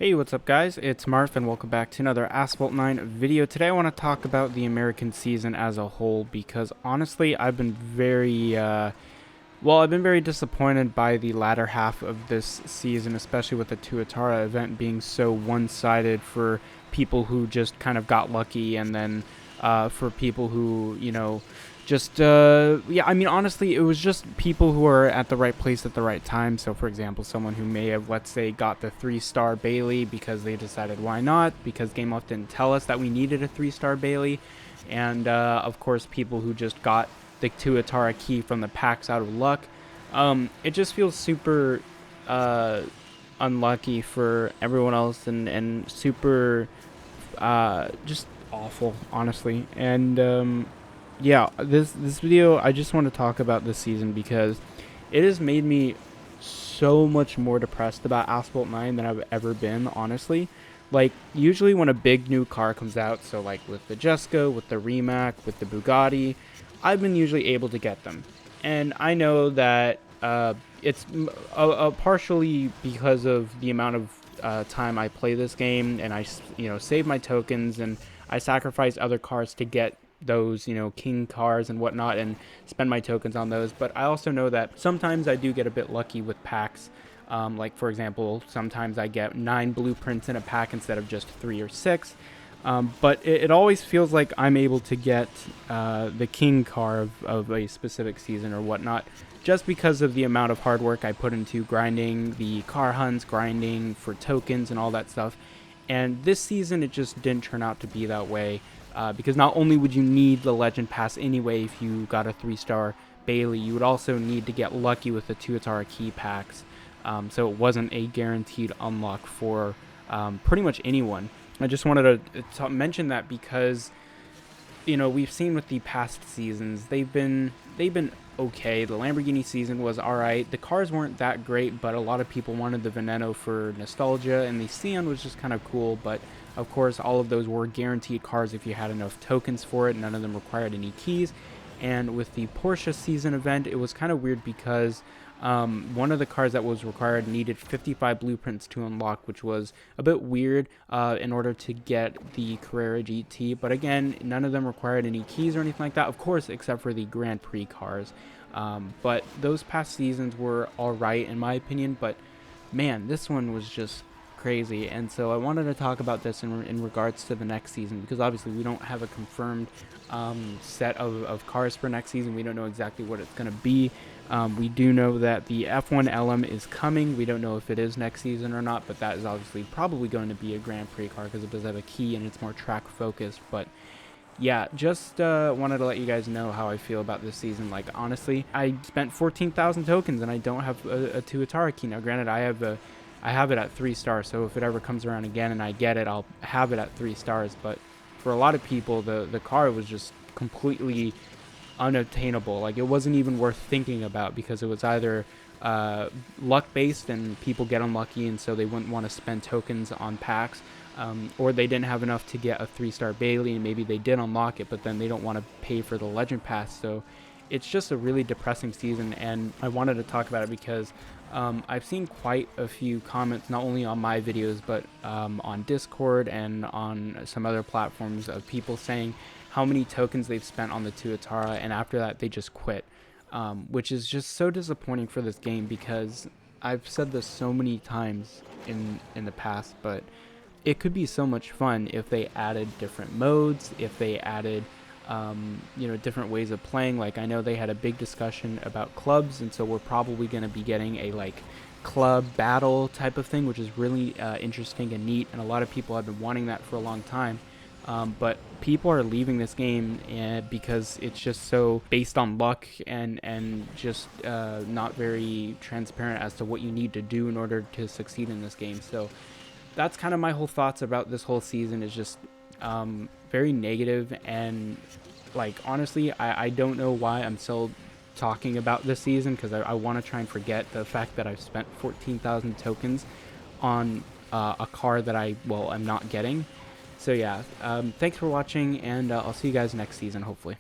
Hey, what's up guys? It's Marf and welcome back to another Asphalt 9 video. Today I want to talk about the American season as a whole because honestly I've been very disappointed by the latter half of this season, especially with the Tuatara event being so one-sided for people who just kind of got lucky, and then for people who, I mean, honestly, it was just people who are at the right place at the right time. So, for example, someone who may have, let's say, got the 3-star Bailey because they decided why not, because Game Off didn't tell us that we needed a 3-star Bailey. And, of course, people who just got the Tuatara key from the packs out of luck. It just feels super unlucky for everyone else, and super just awful, honestly. And yeah, this video, I just want to talk about this season because it has made me so much more depressed about Asphalt 9 than I've ever been, honestly. Like, usually when a big new car comes out, so like with the Jesko, with the Rimac, with the Bugatti, I've been usually able to get them. And I know that it's partially because of the amount of time I play this game, and I save my tokens, and I sacrifice other cars to get those, king cars and whatnot, and spend my tokens on those. But I also know that sometimes I do get a bit lucky with packs. Like, for example, sometimes I get 9 blueprints in a pack instead of just 3 or 6. But it always feels like I'm able to get the king car of a specific season or whatnot, just because of the amount of hard work I put into grinding the car hunts, grinding for tokens and all that stuff. And this season, it just didn't turn out to be that way. Because not only would you need the Legend Pass anyway if you got a 3-star Bailey, you would also need to get lucky with the Tuatara key packs. So it wasn't a guaranteed unlock for pretty much anyone. I just wanted to mention that because, we've seen with the past seasons, they've been okay. The Lamborghini season was alright. The cars weren't that great, but a lot of people wanted the Veneno for nostalgia, and the Sion was just kind of cool. But of course, all of those were guaranteed cars if you had enough tokens for it. None of them required any keys. And with the Porsche season event, it was kind of weird because one of the cars that was required needed 55 blueprints to unlock, which was a bit weird in order to get the Carrera GT. But again, none of them required any keys or anything like that, of course, except for the Grand Prix cars. But those past seasons were all right, in my opinion. But man, this one was just crazy. And so I wanted to talk about this in regards to the next season, because obviously we don't have a confirmed set of cars for next season. We don't know exactly what it's going to be. We do know that the F1 LM is coming. We don't know if it is next season or not, but that is obviously probably going to be a Grand Prix car because it does have a key and it's more track focused. But yeah, just wanted to let you guys know how I feel about this season. Like, honestly, I spent 14,000 tokens and I don't have a Tuatara key. Now, granted, I have it at 3 stars, so if it ever comes around again and I get it, I'll have it at 3 stars. But for a lot of people, the car was just completely unattainable. Like, it wasn't even worth thinking about because it was either luck based and people get unlucky and so they wouldn't want to spend tokens on packs, or they didn't have enough to get a 3-star Bailey and maybe they did unlock it, but then they don't want to pay for the Legend Pass. So it's just a really depressing season, and I wanted to talk about it because I've seen quite a few comments, not only on my videos, but on Discord and on some other platforms, of people saying how many tokens they've spent on the Tuatara, and after that they just quit, which is just so disappointing for this game, because I've said this so many times in the past, but it could be so much fun if they added different modes, if they added different ways of playing. Like, I know they had a big discussion about clubs, and so we're probably going to be getting a club battle type of thing, which is really interesting and neat, and a lot of people have been wanting that for a long time. But people are leaving this game because it's just so based on luck and just not very transparent as to what you need to do in order to succeed in this game. So that's kind of my whole thoughts about this whole season, is just very negative. And like, honestly, I don't know why I'm still talking about this season, because I want to try and forget the fact that I've spent 14,000 tokens on a car that I'm not getting. So yeah, thanks for watching, and I'll see you guys next season, hopefully.